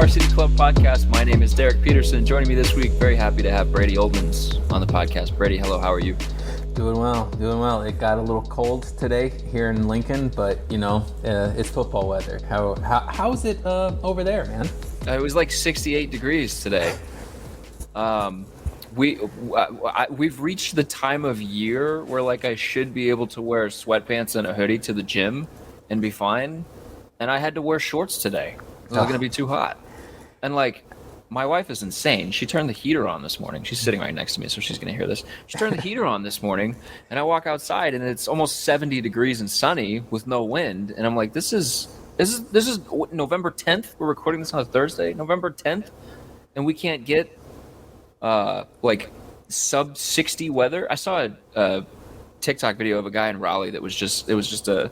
Varsity Club podcast. My name is Derek Peterson. Joining me this week, very happy to have Brady Oltmans on the podcast. Brady, hello, how are you? Doing well. It got a little cold today here in Lincoln, but it's football weather. How's it over there, man? It was like 68 degrees today. We've reached the time of year where like I should be able to wear sweatpants and a hoodie to the gym and be fine, and I had to wear shorts today. It was going to be too hot. And like, my wife is insane. She turned the heater on this morning. She's sitting right next to me, so she's going to hear this. She turned the heater on this morning, and I walk outside, and it's almost 70 degrees and sunny with no wind. And I'm like, this is November 10th. We're recording this on a Thursday, November 10th, and we can't get like sub 60 weather. I saw a TikTok video of a guy in Raleigh that was just a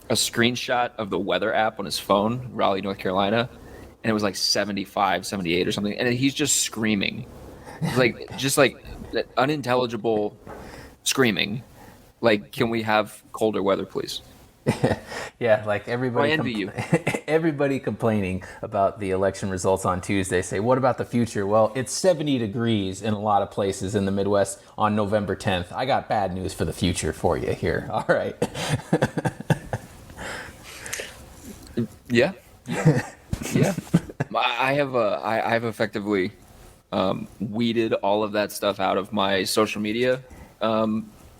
screenshot of the weather app on his phone, Raleigh, North Carolina, and it was like 75, 78 or something, and he's just screaming, just unintelligible screaming, like, can we have colder weather, please? Yeah, like everybody. I envy you. Everybody complaining about the election results on Tuesday say, what about the future? Well, it's 70 degrees in a lot of places in the Midwest on November 10th. I got bad news for the future for you here. All right. Yeah. I have effectively weeded all of that stuff out of my social media.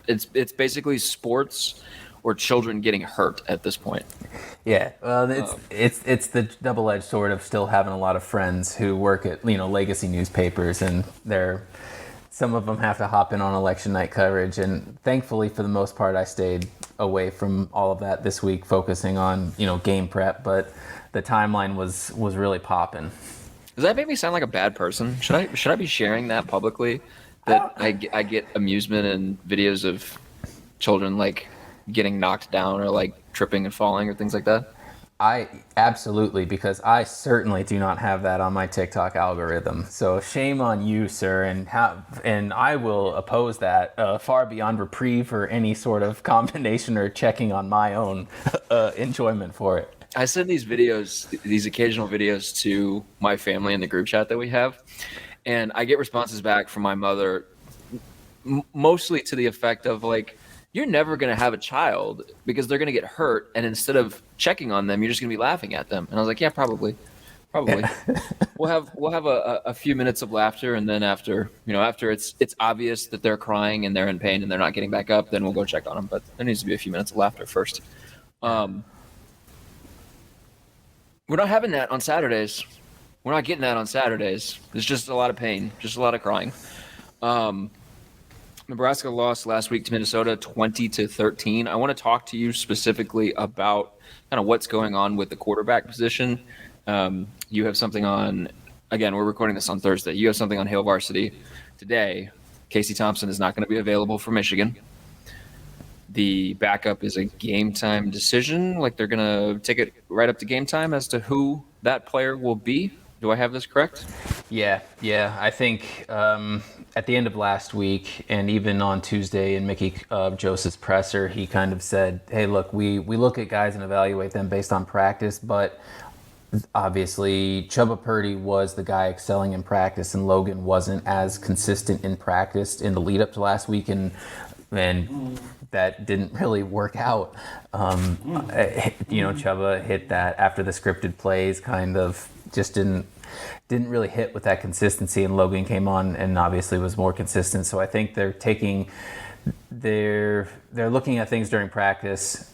It's basically sports or children getting hurt at this point. Yeah, well, it's the double-edged sword of still having a lot of friends who work at legacy newspapers, and some of them have to hop in on election night coverage. And thankfully, for the most part, I stayed away from all of that this week, focusing on game prep. But the timeline was really popping. Does that make me sound like a bad person? Should I be sharing that publicly? That I get amusement in videos of children like getting knocked down or like tripping and falling or things like that? I absolutely, because I certainly do not have that on my TikTok algorithm. So shame on you, sir, and I will oppose that far beyond reprieve or any sort of combination or checking on my own enjoyment for it. I send these occasional videos to my family in the group chat that we have, and I get responses back from my mother, mostly to the effect of like, you're never going to have a child because they're going to get hurt, and instead of checking on them, you're just going to be laughing at them. And I was like, yeah, probably. We'll have a few minutes of laughter, and then after it's obvious that they're crying and they're in pain and they're not getting back up, then we'll go check on them. But there needs to be a few minutes of laughter first. We're not having that on Saturdays. We're not getting that on Saturdays. There's just a lot of pain, just a lot of crying. Nebraska lost last week to Minnesota 20-13. I want to talk to you specifically about kind of what's going on with the quarterback position. You have something on, again, we're recording this on Thursday. You have something on Hail Varsity today. Casey Thompson is not going to be available for Michigan. The backup is a game time decision. Like, they're going to take it right up to game time as to who that player will be. Do I have this correct? Yeah. I think at the end of last week, and even on Tuesday in Mickey Joseph's presser, he kind of said, hey, look, we look at guys and evaluate them based on practice, but obviously Chubba Purdy was the guy excelling in practice, and Logan wasn't as consistent in practice in the lead up to last week, and that didn't really work out. Chubba hit that after the scripted plays, kind of just didn't really hit with that consistency, and Logan came on and obviously was more consistent. So I think they're looking at things during practice,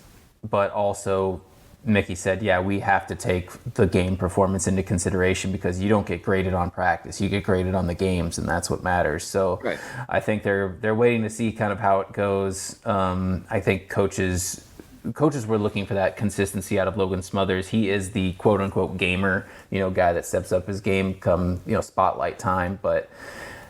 but also Mickey said, yeah, we have to take the game performance into consideration, because you don't get graded on practice, you get graded on the games, and that's what matters. So right. I think they're waiting to see kind of how it goes. I think coaches were looking for that consistency out of Logan Smothers. He is the quote unquote gamer, guy that steps up his game come, spotlight time. But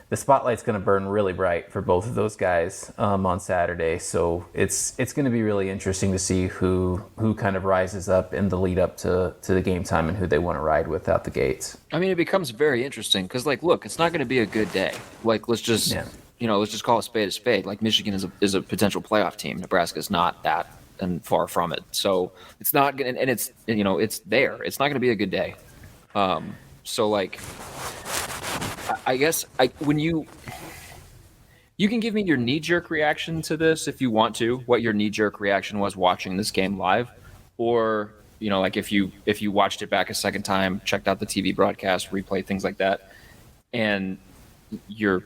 the spotlight's going to burn really bright for both of those guys on Saturday. So it's going to be really interesting to see who kind of rises up in the lead up to the game time and who they want to ride with out the gates. I mean, it becomes very interesting because, like, look, it's not going to be a good day. Like, let's just call a spade. Like, Michigan is a potential playoff team. Nebraska's not that, and far from it. So it's not going to, and it's there. It's not going to be a good day So like, I guess when you can give me your knee-jerk reaction to this if you want to, what your knee-jerk reaction was watching this game live, or like if you watched it back a second time, checked out the TV broadcast, replay, things like that, and your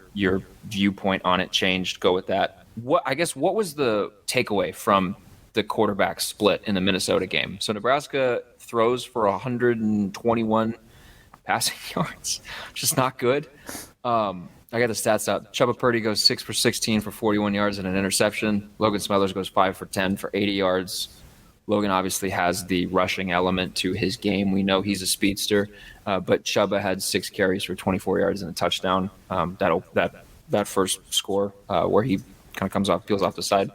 viewpoint on it changed, go with that. What was the takeaway from the quarterback split in the Minnesota game? So Nebraska throws for 121 passing yards, which is not good. I got the stats out. Chubba Purdy goes 6 for 16 for 41 yards and an interception. Logan Smothers goes 5 for 10 for 80 yards. Logan obviously has the rushing element to his game. We know he's a speedster, but Chubba had 6 carries for 24 yards and a touchdown. That first score where he kind of peels off the side.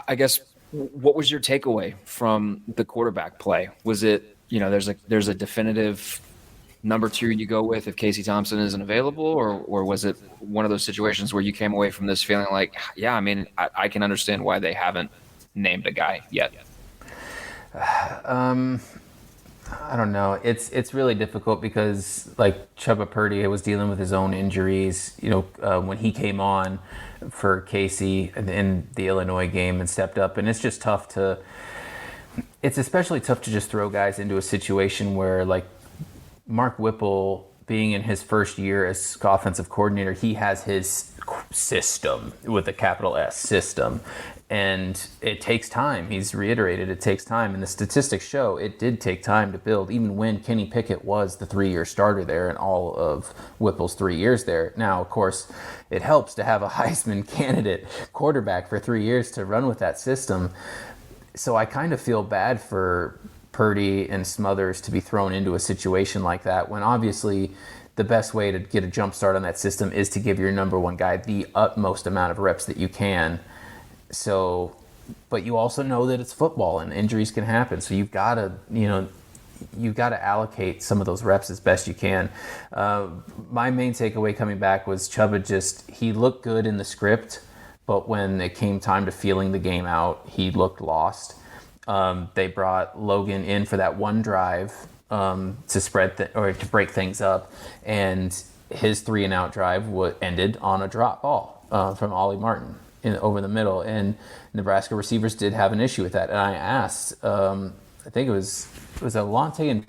I guess, what was your takeaway from the quarterback play? Was it, there's a definitive number 2 you go with if Casey Thompson isn't available, or was it one of those situations where you came away from this feeling like, yeah, I mean, I can understand why they haven't named a guy yet? I don't know. It's really difficult because like Chubba Purdy was dealing with his own injuries. When he came on for Casey in the Illinois game and stepped up, and it's just tough to. It's especially tough to just throw guys into a situation where like Mark Whipple, being in his first year as offensive coordinator, he has his system with a capital S, system. And it takes time. He's reiterated it takes time. And the statistics show it did take time to build, even when Kenny Pickett was the 3-year starter there and all of Whipple's 3 years there. Now, of course, it helps to have a Heisman candidate quarterback for 3 years to run with that system. So I kind of feel bad for Purdy and Smothers to be thrown into a situation like that when obviously the best way to get a jump start on that system is to give your number 1 guy the utmost amount of reps that you can. So, but you also know that it's football and injuries can happen. So you've got to allocate some of those reps as best you can. My main takeaway coming back was Chubba he looked good in the script, but when it came time to feeling the game out, he looked lost. They brought Logan in for that one drive to break things up, and his 3-and-out drive ended on a drop ball from Ollie Martin over the middle, and Nebraska receivers did have an issue with that. And I asked, I think it was Alante and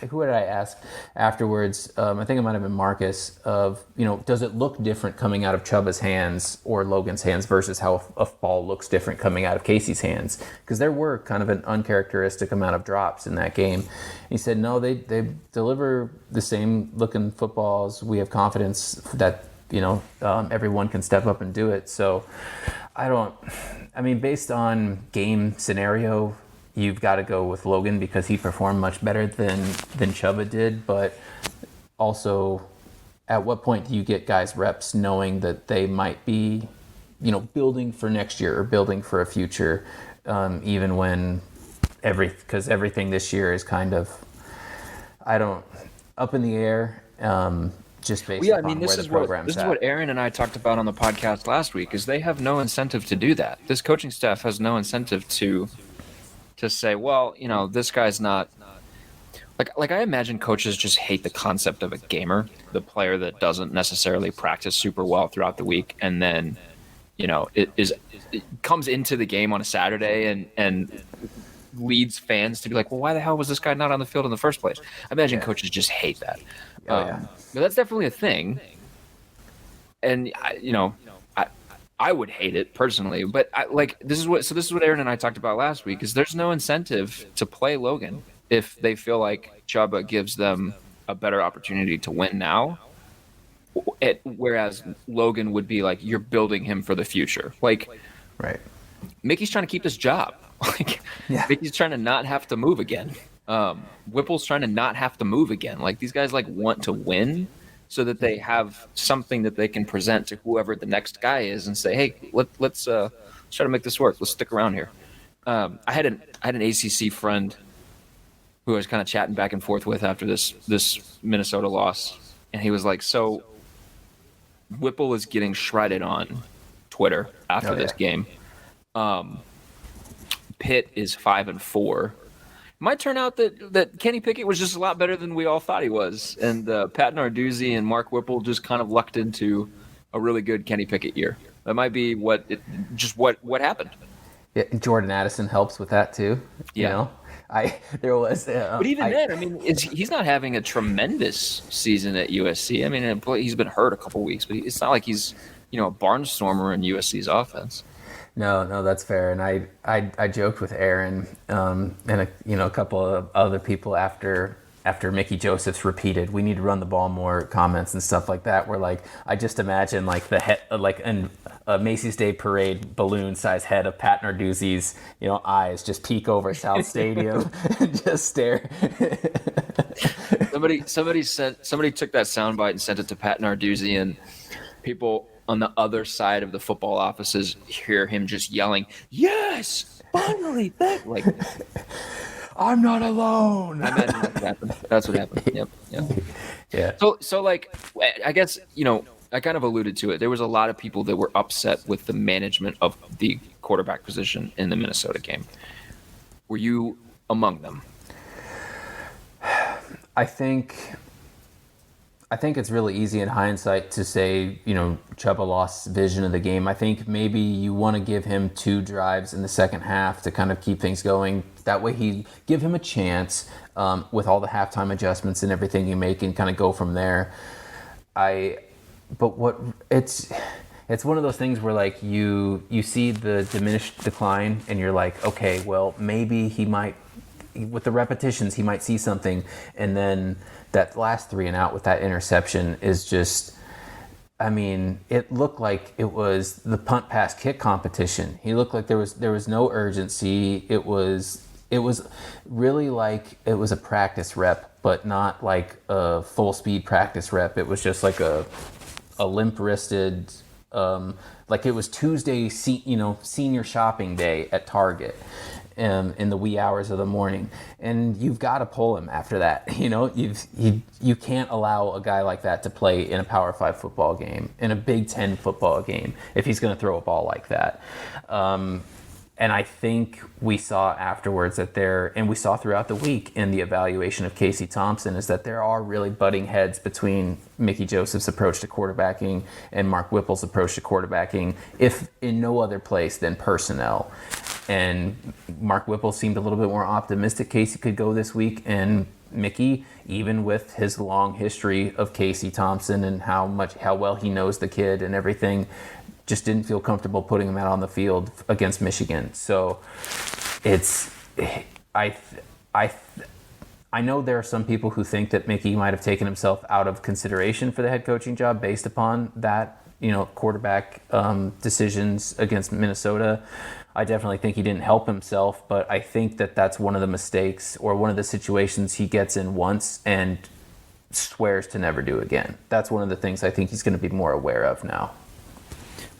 who did I ask afterwards? I think it might have been Marcus. Does it look different coming out of Chubba's hands or Logan's hands versus how a ball looks different coming out of Casey's hands? Because there were kind of an uncharacteristic amount of drops in that game. He said, no, they deliver the same looking footballs. We have confidence that everyone can step up and do it. So based on game scenario, you've got to go with Logan because he performed much better than Chubba did. But also, at what point do you get guys reps knowing that they might be, building for next year or building for a future, even when because everything this year is kind of, up in the air. Just based upon where the program's this is what Aaron and I talked about on the podcast last week, is they have no incentive to do that. This coaching staff has no incentive to say, well, this guy's not like I imagine coaches just hate the concept of a gamer, the player that doesn't necessarily practice super well throughout the week, and then it comes into the game on a Saturday and leads fans to be like, well, why the hell was this guy not on the field in the first place? I imagine coaches just hate that. But that's definitely a thing, and I would hate it personally. But this is what Aaron and I talked about last week. Is there's no incentive to play Logan if they feel like Chubba gives them a better opportunity to win now, whereas Logan would be like, you're building him for the future. Like, right? Mickey's trying to keep his job. Mickey's trying to not have to move again. Whipple's trying to not have to move again. Like, these guys want to win so that they have something that they can present to whoever the next guy is and say, hey, let's try to make this work. Let's stick around here. I had an ACC friend who I was kind of chatting back and forth with after this Minnesota loss, and he was like, so Whipple is getting shredded on Twitter after this game. Pitt is 5-4. Might turn out that Kenny Pickett was just a lot better than we all thought he was, and Pat Narduzzi and Mark Whipple just kind of lucked into a really good Kenny Pickett year. That might be what happened. Yeah, Jordan Addison helps with that too. Yeah. You know, But even then, I mean, he's not having a tremendous season at USC. I mean, he's been hurt a couple weeks, but it's not like he's a barnstormer in USC's offense. No, that's fair. And I joked with Aaron and a couple of other people after Mickey Joseph's repeated, "We need to run the ball more" comments and stuff like that. Where like I just imagine like the head, like in a Macy's Day Parade balloon size head of Pat Narduzzi's eyes just peek over South Stadium and just stare. Somebody took that soundbite and sent it to Pat Narduzzi, and people on the other side of the football offices hear him just yelling, "Yes, finally!" Like, I'm not alone. I imagine that's what happened. That's what happened. Yep. Yeah. So like, I guess I kind of alluded to it. There was a lot of people that were upset with the management of the quarterback position in the Minnesota game. Were you among them? I think it's really easy in hindsight to say, Chuba lost vision of the game. I think maybe you want to give him 2 drives in the second half to kind of keep things going. That way give him a chance with all the halftime adjustments and everything you make and kind of go from there. It's one of those things where like you see the diminished decline and you're like, okay, well, maybe he might, with the repetitions, he might see something. And then that last 3 and out with that interception is just, I mean, it looked like it was the punt pass kick competition. He looked like there was no urgency. It was really like it was a practice rep, but not like a full speed practice rep. It was just like a limp wristed, like it was Tuesday, senior shopping day at Target. In the wee hours of the morning, and you've got to pull him after that. You can't allow a guy like that to play in a Power 5 football game, in a Big 10 football game, if he's going to throw a ball like that. And I think we saw afterwards and we saw throughout the week in the evaluation of Casey Thompson, is that there are really butting heads between Mickey Joseph's approach to quarterbacking and Mark Whipple's approach to quarterbacking, if in no other place than personnel. And Mark Whipple seemed a little bit more optimistic Casey could go this week, and Mickey, even with his long history of Casey Thompson and how well he knows the kid and everything, just didn't feel comfortable putting him out on the field against Michigan. So I know there are some people who think that Mickey might have taken himself out of consideration for the head coaching job based upon that, quarterback decisions against Minnesota. I definitely think he didn't help himself, but I think that that's one of the mistakes or one of the situations he gets in once and swears to never do again. That's one of the things I think he's going to be more aware of now.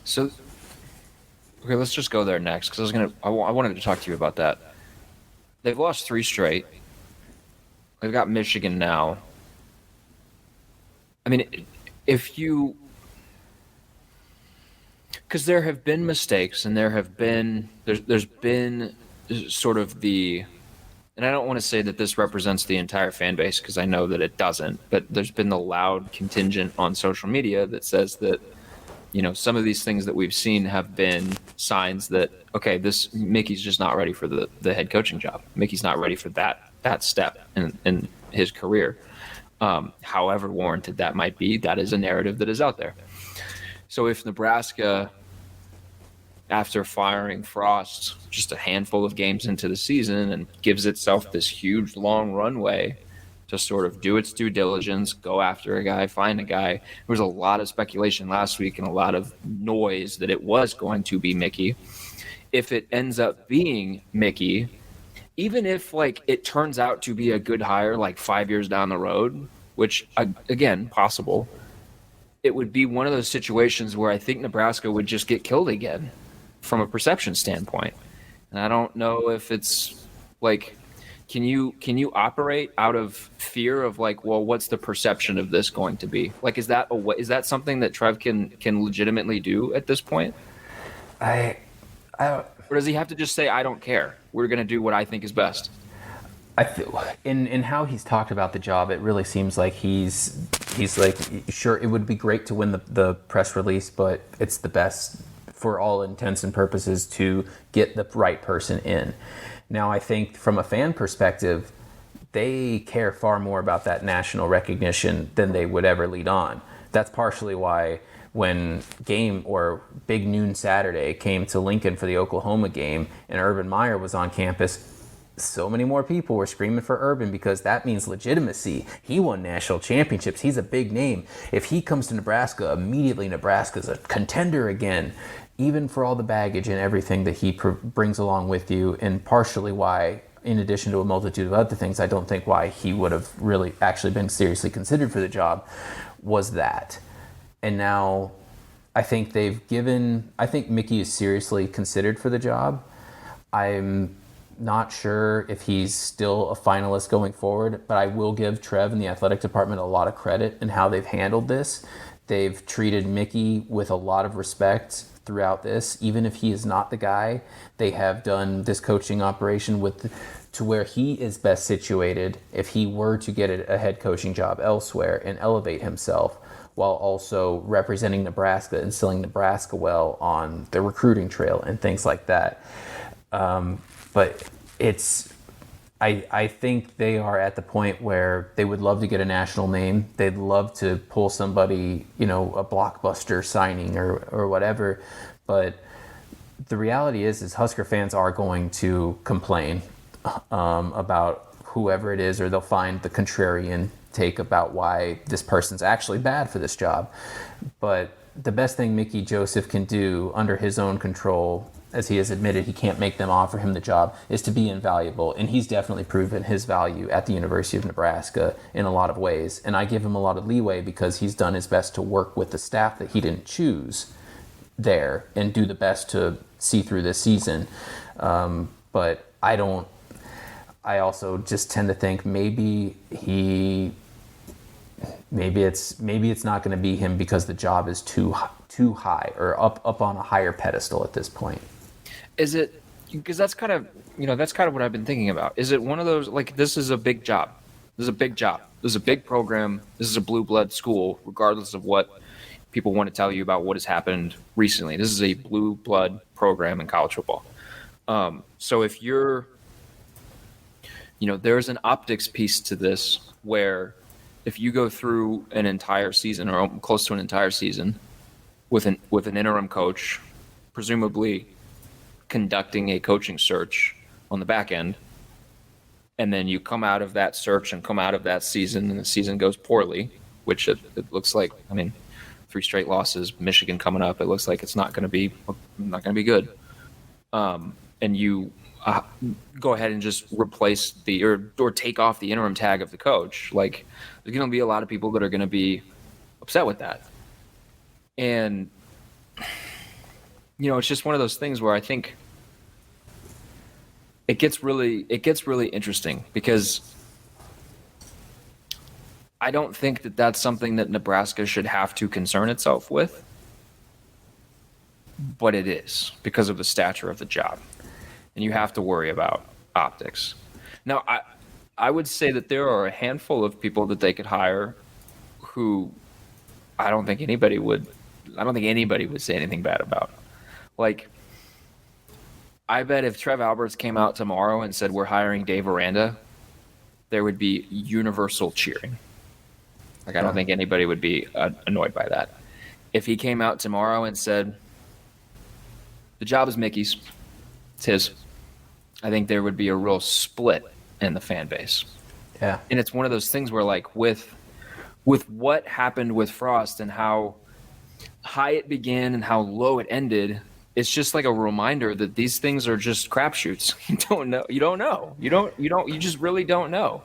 So, okay, let's just go there next, because I wanted to talk to you about that. They've lost 3 straight. They've got Michigan now. I mean, because there have been mistakes, and there's been sort of and I don't want to say that this represents the entire fan base, because I know that it doesn't, but there's been the loud contingent on social media that says that, some of these things that we've seen have been signs that, okay, Mickey's just not ready for the head coaching job. Mickey's not ready for that step in his career. However warranted that might be, that is a narrative that is out there. So if Nebraska, after firing Frost just a handful of games into the season, and gives itself this huge long runway to sort of do its due diligence, go after a guy, find a guy. There was a lot of speculation last week and a lot of noise that it was going to be Mickey. If it ends up being Mickey, even if like it turns out to be a good hire like 5 years down the road, which again, possible, it would be one of those situations where I think Nebraska would just get killed again from a perception standpoint. And I don't know if it's like, can you operate out of fear of like, well, what's the perception of this going to be? Like, is that something that Trev can legitimately do at this point? Or does he have to just say, I don't care, we're going to do what I think is best? In how he's talked about the job, it really seems like he's like, sure, it would be great to win the press release, but it's the best for all intents and purposes to get the right person in. Now, I think from a fan perspective, they care far more about that national recognition than they would ever lead on. That's partially why when game or Big Noon Saturday came to Lincoln for the Oklahoma game and Urban Meyer was on campus, so many more people were screaming for Urban, because that means legitimacy. He won national championships. He's a big name. If he comes to Nebraska, immediately Nebraska's a contender again, even for all the baggage and everything that he brings along with you, and partially why, in addition to a multitude of other things, I don't think why he would have really actually been seriously considered for the job was that. And now I think I think Mickey is seriously considered for the job. I'm not sure if he's still a finalist going forward, but I will give Trev and the athletic department a lot of credit in how they've handled this. They've treated Mickey with a lot of respect throughout this. Even if he is not the guy, they have done this coaching operation to where he is best situated if he were to get a head coaching job elsewhere and elevate himself, while also representing Nebraska and selling Nebraska well on the recruiting trail and things like that. But I think they are at the point where they would love to get a national name. They'd love to pull somebody, a blockbuster signing or whatever. But the reality is Husker fans are going to complain about whoever it is, or they'll find the contrarian take about why this person's actually bad for this job. But the best thing Mickey Joseph can do under his own control, as he has admitted he can't make them offer him the job, is to be invaluable. And he's definitely proven his value at the University of Nebraska in a lot of ways. And I give him a lot of leeway because he's done his best to work with the staff that he didn't choose there and do the best to see through this season. But I also just tend to think maybe it's not going to be him because the job is too high or up on a higher pedestal at this point. Is it, because that's kind of what I've been thinking about. Is it one of those, like, this is a big job. This is a big job. This is a big program. This is a blue blood school, regardless of what people want to tell you about what has happened recently. This is a blue blood program in college football. So if you're, there's an optics piece to this where if you go through an entire season or close to an entire season with an interim coach, presumably conducting a coaching search on the back end, and then you come out of that search and come out of that season and the season goes poorly, which it looks like, 3 straight losses, Michigan coming up, it looks like it's not going to be good. And you go ahead and just replace or take off the interim tag of the coach. Like, there's going to be a lot of people that are going to be upset with that. And, it's just one of those things where I think it gets really interesting, because I don't think that that's something that Nebraska should have to concern itself with, but it is because of the stature of the job. And you have to worry about optics. Now, I would say that there are a handful of people that they could hire who I don't think anybody would say anything bad about. Like, I bet if Trev Alberts came out tomorrow and said, we're hiring Dave Aranda, there would be universal cheering. Like, I don't think anybody would be annoyed by that. If he came out tomorrow and said, the job is Mickey's, it's his, I think there would be a real split in the fan base. Yeah. And it's one of those things where, like, with what happened with Frost and how high it began and how low it ended, it's just like a reminder that these things are just crapshoots. You just really don't know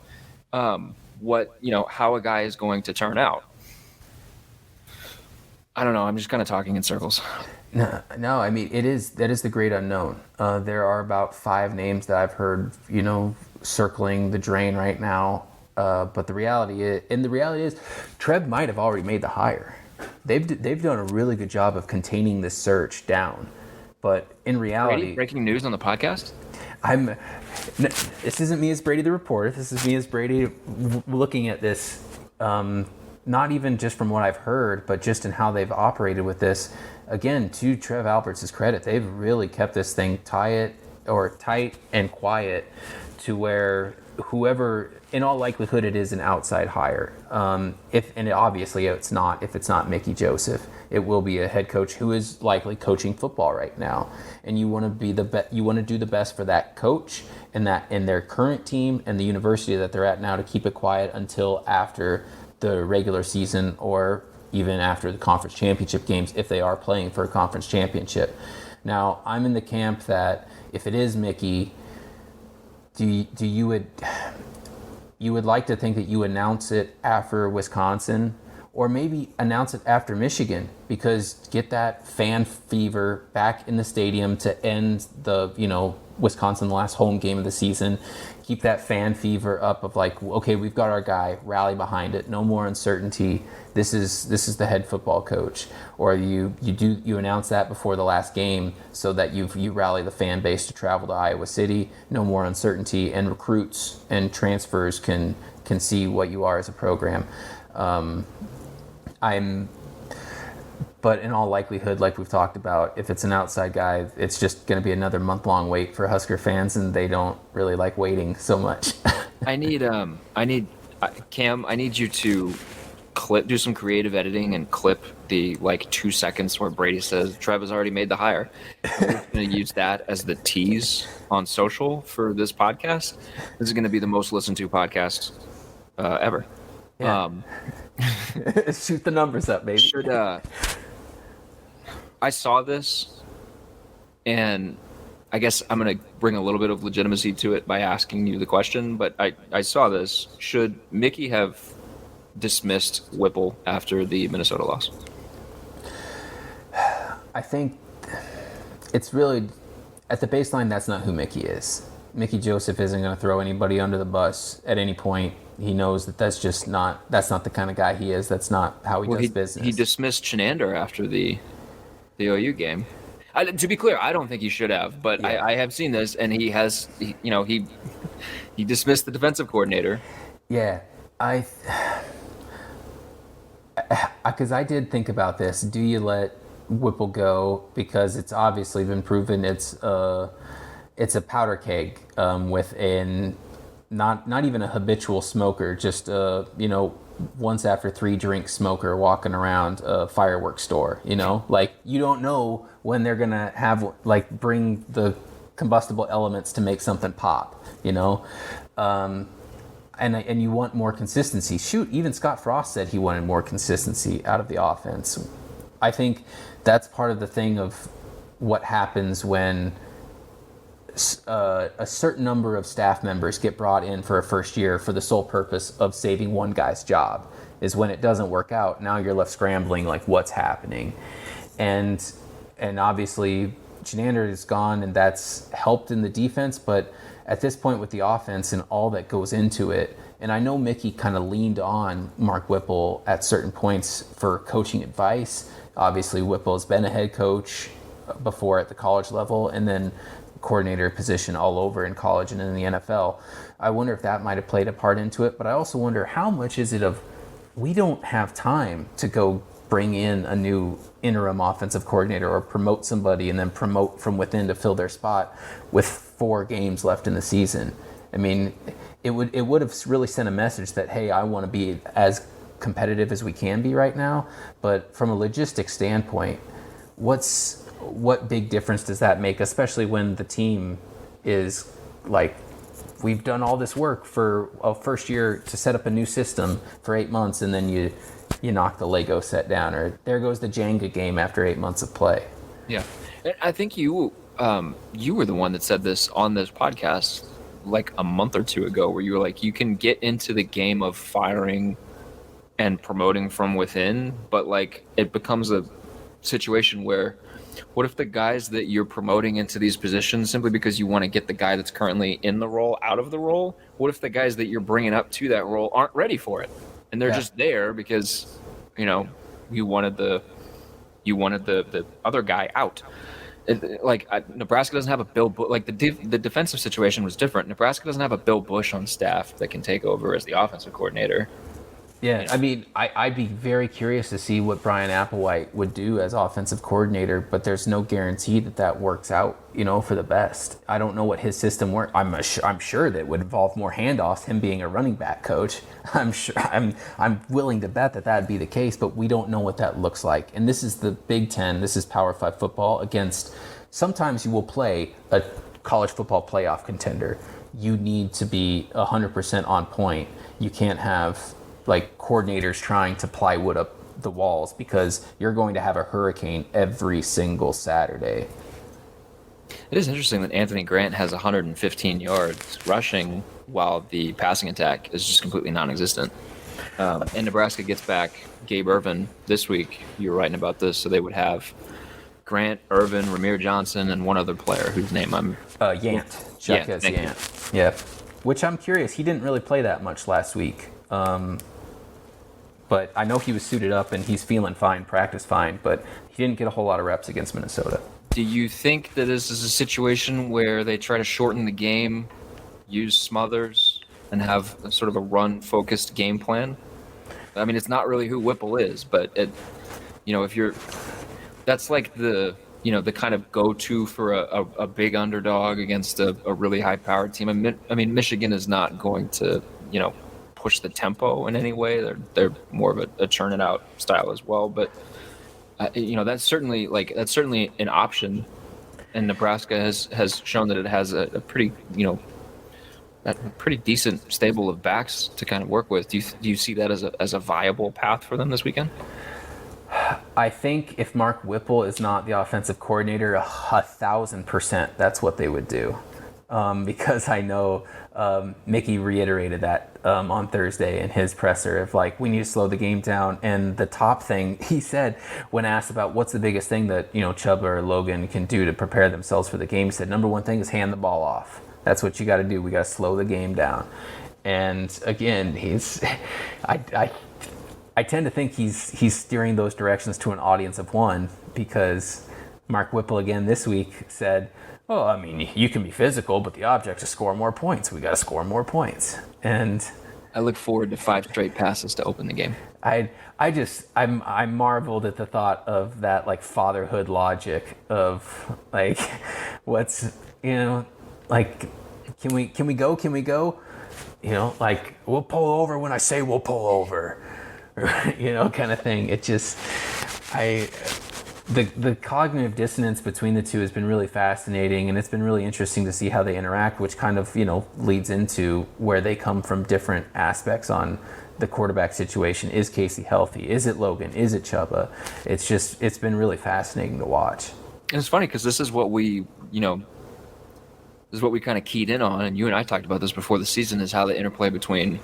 how a guy is going to turn out. I don't know. I'm just kind of talking in circles. No. That is the great unknown. There are about 5 names that I've heard, circling the drain right now. But the reality is, Trev might have already made the hire. They've done a really good job of containing this search down. But in reality, breaking news on the podcast. I'm. This isn't me as Brady the reporter. This is me as Brady looking at this, not even just from what I've heard, but just in how they've operated with this. Again, to Trev Alberts' credit, they've really kept this thing tight and quiet, to where whoever, in all likelihood, it is an outside hire. Obviously it's not. If it's not Mickey Joseph, it will be a head coach who is likely coaching football right now, and you want to be you want to do the best for that coach and their current team and the university that they're at now, to keep it quiet until after the regular season, or even after the conference championship games, if they are playing for a conference championship. Now, I'm in the camp that if it is Mickey, you would like to think that you announce it after Wisconsin, or maybe announce it after Michigan, because get that fan fever back in the stadium to end the, Wisconsin, the last home game of the season. Keep that fan fever up of like, okay, we've got our guy, rally behind it, no more uncertainty. This is the head football coach. Or you announce that before the last game, so that you rally the fan base to travel to Iowa City, no more uncertainty, and recruits and transfers can see what you are as a program. But in all likelihood, like we've talked about, if it's an outside guy, it's just going to be another month-long wait for Husker fans, and they don't really like waiting so much. Cam, I need you to do some creative editing and clip the 2 seconds where Brady says Trev has already made the hire. We're going to use that as the tease on social for this podcast. This is going to be the most listened to podcast ever. Yeah. Shoot the numbers up, baby. I saw this, and I guess I'm going to bring a little bit of legitimacy to it by asking you the question, but I saw this. Should Mickey have dismissed Whipple after the Minnesota loss? I think it's really, at the baseline, that's not who Mickey is. Mickey Joseph isn't going to throw anybody under the bus at any point. He knows that that's not the kind of guy he is. That's not how he does business. He dismissed Chenander after the OU game. To be clear, I don't think he should have, but yeah. I have seen this, and he dismissed the defensive coordinator. Yeah, because I did think about this. Do you let Whipple go, because it's obviously been proven it's a powder keg with not even a habitual smoker, just once after 3 drink smoker walking around a fireworks store. You don't know when they're gonna have bring the combustible elements to make something pop. And you want more consistency. Shoot, even Scott Frost said he wanted more consistency out of the offense. I think that's part of the thing of what happens when a certain number of staff members get brought in for a first year for the sole purpose of saving one guy's job. Is when it doesn't work out, now you're left scrambling, what's happening. And obviously Chenander is gone, and that's helped in the defense, but at this point with the offense and all that goes into it, and I know Mickey kind of leaned on Mark Whipple at certain points for coaching advice. Obviously Whipple has been a head coach before at the college level, and then coordinator position all over in college and in the NFL. I wonder if that might have played a part into it, but I also wonder how much is it of, we don't have time to go bring in a new interim offensive coordinator or promote somebody and then promote from within to fill their spot with 4 games left in the season. I mean, it would have really sent a message that, hey, I want to be as competitive as we can be right now, but from a logistics standpoint, what big difference does that make, especially when the team is we've done all this work for a first year to set up a new system for 8 months, and then you knock the Lego set down, or there goes the Jenga game after 8 months of play. Yeah. I think you were the one that said this on this podcast a month or 2 ago, where you were like, you can get into the game of firing and promoting from within, but it becomes a situation where, what if the guys that you're promoting into these positions simply because you want to get the guy that's currently in the role out of the role? What if the guys that you're bringing up to that role aren't ready for it, and they're just there because you wanted the other guy out? Nebraska doesn't have a Bill Bush. Like the defensive situation was different. Nebraska doesn't have a Bill Bush on staff that can take over as the offensive coordinator. Yeah, I mean, I'd be very curious to see what Brian Applewhite would do as offensive coordinator, but there's no guarantee that works out, for the best. I don't know what his system works. I'm sure that would involve more handoffs, him being a running back coach. I'm willing to bet that that'd be the case, but we don't know what that looks like. And this is the Big Ten, this is Power 5 football against, sometimes you will play a college football playoff contender. You need to be 100% on point. You can't have coordinators trying to plywood up the walls because you're going to have a hurricane every single Saturday. It is interesting that Anthony Grant has 115 yards rushing while the passing attack is just completely non-existent. And Nebraska gets back Gabe Ervin this week. You were writing about this, so they would have Grant, Ervin, Ramir Johnson, and one other player whose name I'm... Yant. Yant. Yeah. Which I'm curious. He didn't really play that much last week. But I know he was suited up and he's feeling fine, practice fine, but he didn't get a whole lot of reps against Minnesota. Do you think that this is a situation where they try to shorten the game, use Smothers, and have sort of a run-focused game plan? I mean, it's not really who Whipple is, but if you're, that's like the kind of go-to for a big underdog against a really high-powered team. I mean, Michigan is not going to, push the tempo in any way. They're more of a churn it out style as well. But that's certainly an option. And Nebraska has shown that it has a pretty pretty decent stable of backs to kind of work with. Do you see that as a viable path for them this weekend? I think if Mark Whipple is not the offensive coordinator, 1,000% that's what they would do. Because I know Mickey reiterated that on Thursday in his presser of we need to slow the game down. And the top thing he said when asked about what's the biggest thing that Chuba or Logan can do to prepare themselves for the game, he said number one thing is hand the ball off. That's what you got to do. We got to slow the game down. And again, I tend to think he's steering those directions to an audience of one, because Mark Whipple again this week said, well, I mean, you can be physical, but the object is score more points. We got to score more points. And I look forward to 5 straight passes to open the game. I marveled at the thought of that fatherhood logic of what's can we go? We'll pull over when I say we'll pull over. Kind of thing. It just The cognitive dissonance between the two has been really fascinating, and it's been really interesting to see how they interact, which kind of, leads into where they come from different aspects on the quarterback situation. Is Casey healthy? Is it Logan? Is it Chuba? It's been really fascinating to watch. And it's funny because this is what we kind of keyed in on, and you and I talked about this before the season, is how the interplay between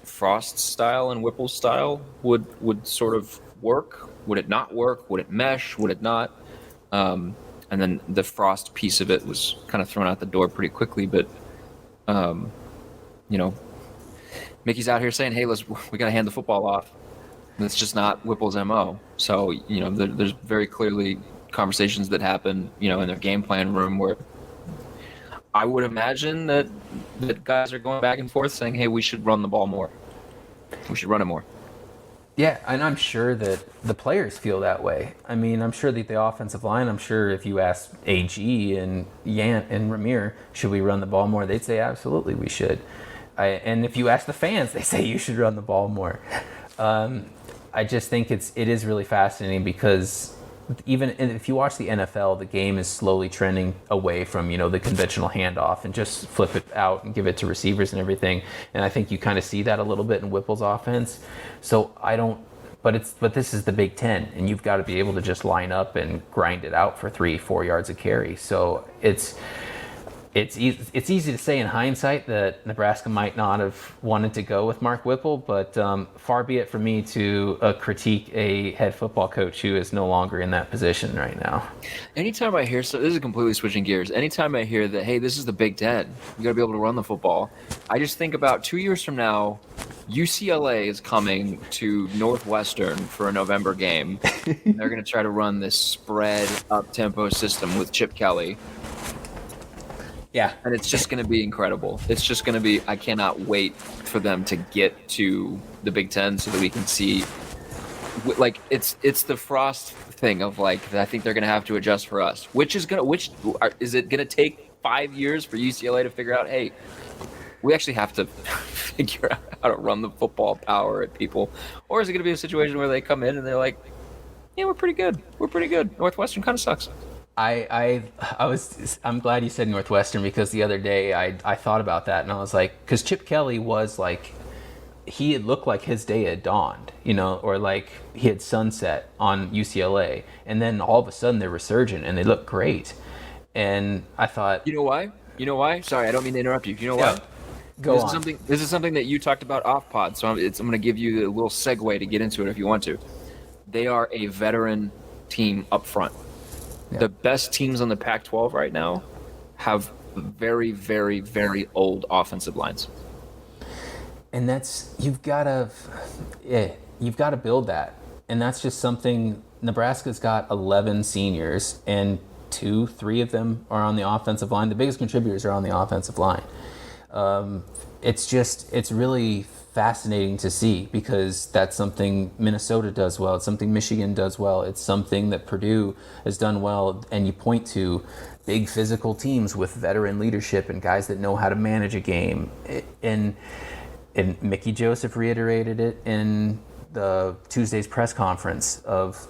Frost's style and Whipple's style would sort of work. Would it not work? Would it mesh? Would it not? And then the Frost piece of it was kind of thrown out the door pretty quickly. But, Mickey's out here saying, hey, we got to hand the football off. And it's just not Whipple's MO. So, there's very clearly conversations that happen, in their game plan room where I would imagine that guys are going back and forth saying, hey, we should run the ball more. We should run it more. Yeah, and I'm sure that the players feel that way. I mean, I'm sure that the offensive line, I'm sure if you ask AG and Yant and Ramir, should we run the ball more? They'd say, absolutely, we should. And if you ask the fans, they say you should run the ball more. I just think it is really fascinating because even if you watch the NFL, the game is slowly trending away from, the conventional handoff and just flip it out and give it to receivers and everything. And I think you kind of see that a little bit in Whipple's offense. So but this is the Big Ten, and you've got to be able to just line up and grind it out for 3-4 yards a carry. So it's easy to say in hindsight that Nebraska might not have wanted to go with Mark Whipple, but far be it from me to critique a head football coach who is no longer in that position right now. Anytime I hear, so this is completely switching gears, anytime I hear that, hey, this is the Big Ten, you got to be able to run the football, I just think about 2 years from now, UCLA is coming to Northwestern for a November game. They're going to try to run this spread up-tempo system with Chip Kelly. Yeah. And it's just going to be incredible. It's just going to be – I cannot wait for them to get to the Big Ten so that we can see – like, it's the Frost thing of, like, I think they're going to have to adjust for us. Is it going to take 5 years for UCLA to figure out, hey, we actually have to figure out how to run the football power at people? Or is it going to be a situation where they come in and they're like, yeah, we're pretty good. Northwestern kind of sucks. I'm glad you said Northwestern, because the other day I thought about that, and I was like, because Chip Kelly was like, he had looked like his day had dawned, or like he had sunset on UCLA, and then all of a sudden they're resurgent and they look great. And I thought, you know why? Sorry, I don't mean to interrupt you. You know why? Go on. This is something that you talked about off pod, so I'm going to give you a little segue to get into it if you want to. They are a veteran team up front. Yeah. The best teams on the Pac-12 right now have very, very, very old offensive lines. And you've got to build that. And that's just something. Nebraska's got 11 seniors, and 2-3 of them are on the offensive line. The biggest contributors are on the offensive line. It's really fascinating to see, because that's something Minnesota does well. It's something Michigan does well. It's something that Purdue has done well. And you point to big physical teams with veteran leadership and guys that know how to manage a game. And Mickey Joseph reiterated it in the Tuesday's press conference of,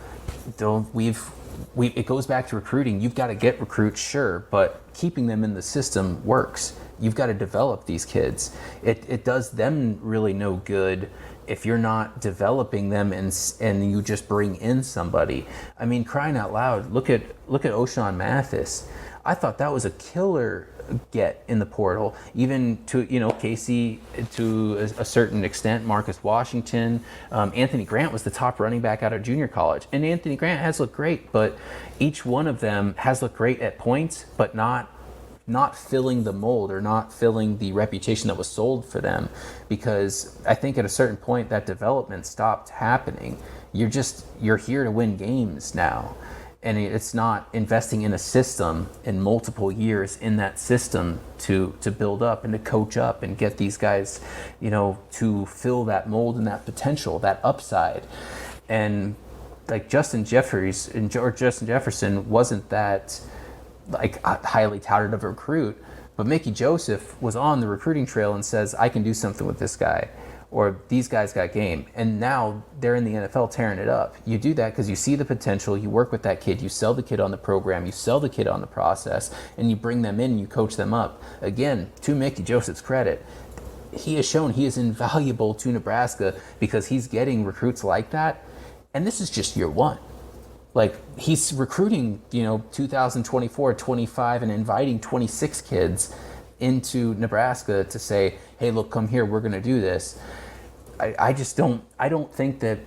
it goes back to recruiting. You've got to get recruits, sure, but keeping them in the system works. You've got to develop these kids. It does them really no good if you're not developing them and you just bring in somebody. I mean, crying out loud, look at O'Shawn Mathis. I thought that was a killer get in the portal, even to Casey to a certain extent, Marcus Washington, Anthony Grant was the top running back out of junior college, and Anthony Grant has looked great, but each one of them has looked great at points, but not filling the mold or not filling the reputation that was sold for them, because I think at a certain point that development stopped happening. You're here to win games now. And it's not investing in a system in multiple years in that system to build up and to coach up and get these guys, to fill that mold and that potential, that upside. And like Justin Jefferson wasn't that like highly touted of a recruit, but Mickey Joseph was on the recruiting trail and says, I can do something with this guy, or these guys got game. And now they're in the NFL tearing it up. You do that because you see the potential, you work with that kid, you sell the kid on the program, you sell the kid on the process, and you bring them in and you coach them up. Again, to Mickey Joseph's credit, he has shown he is invaluable to Nebraska because he's getting recruits like that. And this is just year one. Like, he's recruiting, 2024, 25, and inviting 26 kids into Nebraska to say, hey, look, come here, we're going to do this. I don't think that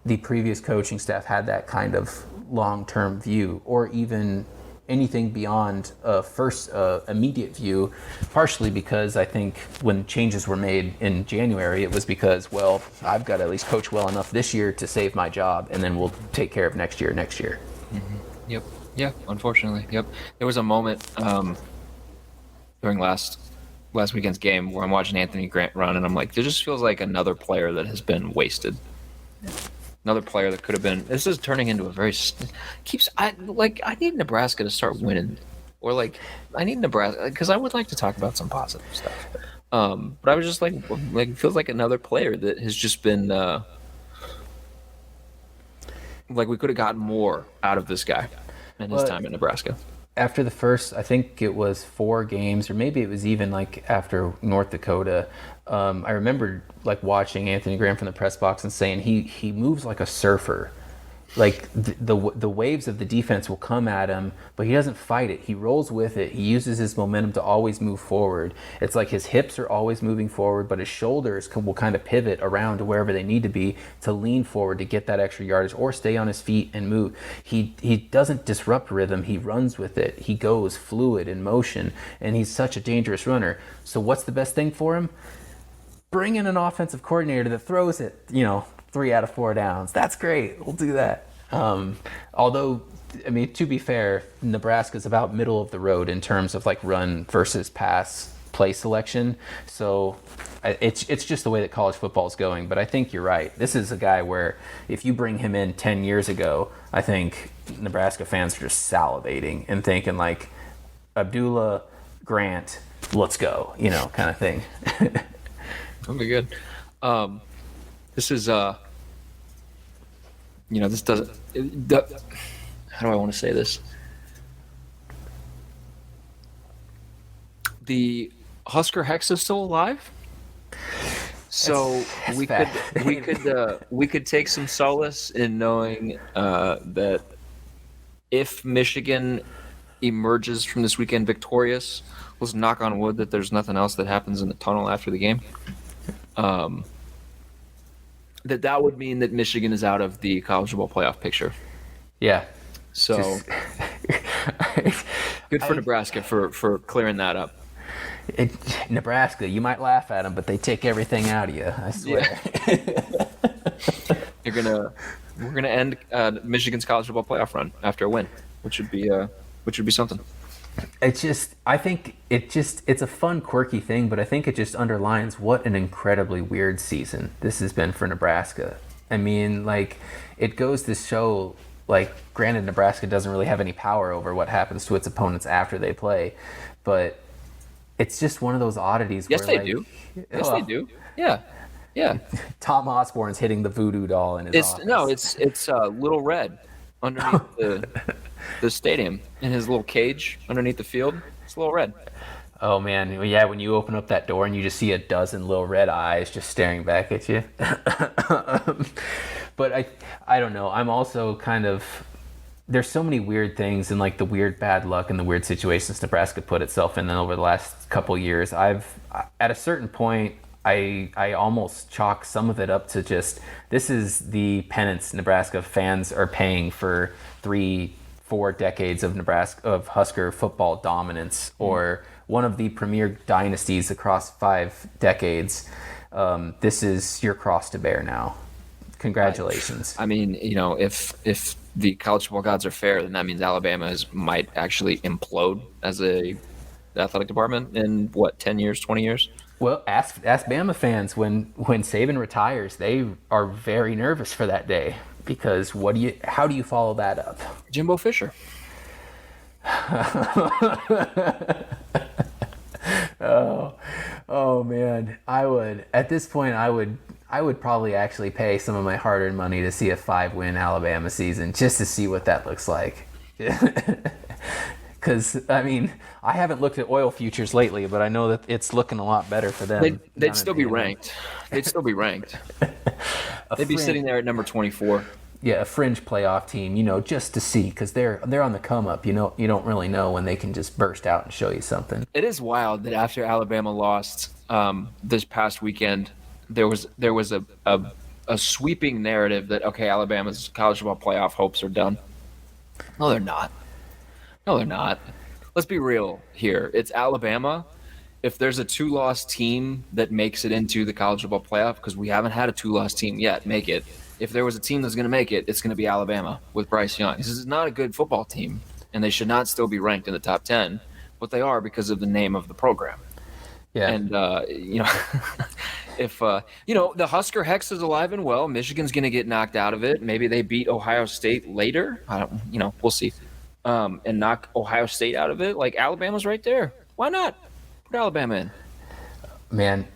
the previous coaching staff had that kind of long-term view, or even anything beyond a first immediate view, partially because I think when changes were made in January, it was because, well, I've got to at least coach well enough this year to save my job, and then we'll take care of next year. Mm-hmm. Yep. Yeah, unfortunately. Yep. There was a moment during last weekend's game where I'm watching Anthony Grant run, and I'm like, there just feels like another player that has been wasted. Another player that could have been. This is turning into a very I need Nebraska to start winning, or like I need Nebraska, because I would like to talk about some positive stuff. But I was just like it feels like another player that has just been like we could have gotten more out of this guy in his time in Nebraska. After the first, I think it was 4 games, or maybe it was even like after North Dakota, I remember like watching Anthony Graham from the press box and saying he moves like a surfer. Like the waves of the defense will come at him, but he doesn't fight it. He rolls with it. He uses his momentum to always move forward. It's like his hips are always moving forward, but his shoulders will kind of pivot around to wherever they need to be to lean forward to get that extra yardage or stay on his feet and move. He doesn't disrupt rhythm. He runs with it. He goes fluid in motion, and he's such a dangerous runner. So what's the best thing for him? bring in an offensive coordinator that throws it, 3 out of 4 downs. That's great. We'll do that. Although, I mean, to be fair, Nebraska's about middle of the road in terms of like run versus pass play selection. So it's just the way that college football is going. But I think you're right. This is a guy where if you bring him in 10 years ago, I think Nebraska fans are just salivating and thinking like, Abdullah, Grant, let's go, kind of thing. That'll be good. This is, this doesn't, how do I want to say this? The Husker Hex is still alive. So we could take some solace in knowing that if Michigan emerges from this weekend victorious, let's knock on wood that there's nothing else that happens in the tunnel after the game. That would mean that Michigan is out of the college football playoff picture. Yeah. So good for Nebraska for clearing that up. Nebraska, you might laugh at them, but they take everything out of you. I swear. Yeah. We're gonna end Michigan's college football playoff run after a win, which would be something. I think it's a fun, quirky thing, but I think it just underlines what an incredibly weird season this has been for Nebraska. I mean, like, it goes to show, like, granted, Nebraska doesn't really have any power over what happens to its opponents after they play, but it's just one of those oddities. Yes, they do. Yes, they do. Yeah. Tom Osborne's hitting the voodoo doll in his office. No, it's Little Red underneath the stadium in his little cage underneath the field. It's Little Red. Oh man, yeah. When you open up that door and you just see a dozen little red eyes just staring back at you. But I don't know. I'm also kind of. There's so many weird things and like the weird bad luck and the weird situations Nebraska put itself in over the last couple years. At a certain point, I almost chalk some of it up to just this is the penance Nebraska fans are paying for 3-4 decades of Husker football dominance, or one of the premier dynasties across 5 decades. This is your cross to bear now. Congratulations. I mean, if the college football gods are fair, then that means Alabama might actually implode as a athletic department in 10 years, 20 years. Well, ask Bama fans when Saban retires, they are very nervous for that day because how do you follow that up? Jimbo Fisher. Oh man, at this point I would probably actually pay some of my hard-earned money to see a 5-win Alabama season just to see what that looks like. Because, I mean, I haven't looked at oil futures lately, but I know that it's looking a lot better for them. They'd still be ranked. They'd still be ranked. They'd be sitting there at number 24. Yeah, a fringe playoff team, just to see, because they're on the come up. You don't really know when they can just burst out and show you something. It is wild that after Alabama lost this past weekend, there was a sweeping narrative that, okay, Alabama's college football playoff hopes are done. No, they're not. No, they're not. Let's be real here. It's Alabama. If there's a 2-loss team that makes it into the college football playoff, because we haven't had a 2-loss team yet make it, if there was a team that's going to make it, it's going to be Alabama with Bryce Young. This is not a good football team, and they should not still be ranked in the top 10, but they are because of the name of the program. Yeah. And, if, the Husker Hex is alive and well, Michigan's going to get knocked out of it. Maybe they beat Ohio State later. We'll see. And knock Ohio State out of it. Like, Alabama's right there. Why not? Put Alabama in. Man,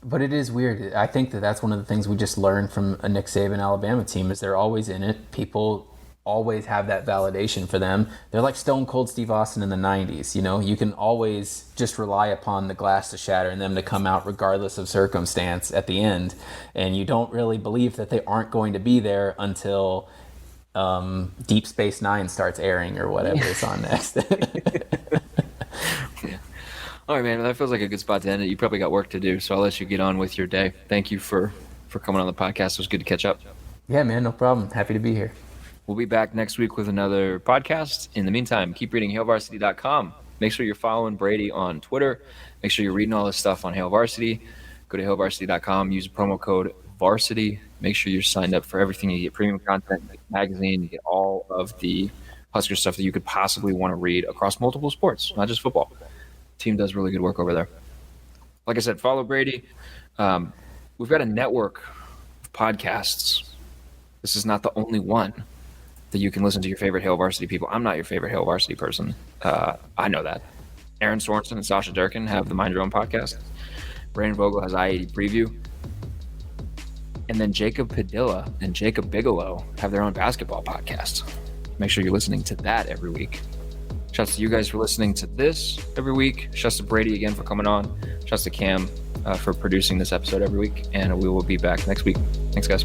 but it is weird. I think that's one of the things we just learned from a Nick Saban Alabama team is they're always in it. People always have that validation for them. They're like Stone Cold Steve Austin in the 90s. You can always just rely upon the glass to shatter and them to come out regardless of circumstance at the end. And you don't really believe that they aren't going to be there until Deep Space Nine starts airing or whatever is on next. Yeah. All right, man. That feels like a good spot to end it. You probably got work to do, so I'll let you get on with your day. Thank you for coming on the podcast. It was good to catch up. Yeah, man. No problem. Happy to be here. We'll be back next week with another podcast. In the meantime, keep reading HailVarsity.com. Make sure you're following Brady on Twitter. Make sure you're reading all this stuff on Hail Varsity. Go to hailvarsity.com, use the promo code Varsity. Make sure you're signed up for everything. You get premium content, you get the magazine, you get all of the Husker stuff that you could possibly want to read across multiple sports, not just football. Team does really good work over there. Like I said, follow Brady. We've got a network of podcasts. This is not the only one that you can listen to your favorite Hail Varsity people. I'm not your favorite Hail Varsity person. I know that. Aaron Sorensen and Sasha Durkin have the Mind Your Own podcast. Brandon Vogel has I-80 Preview. And then Jacob Padilla and Jacob Bigelow have their own basketball podcast. Make sure you're listening to that every week. Shouts to you guys for listening to this every week. Shouts to Brady again for coming on. Shouts to Cam for producing this episode every week. And we will be back next week. Thanks, guys.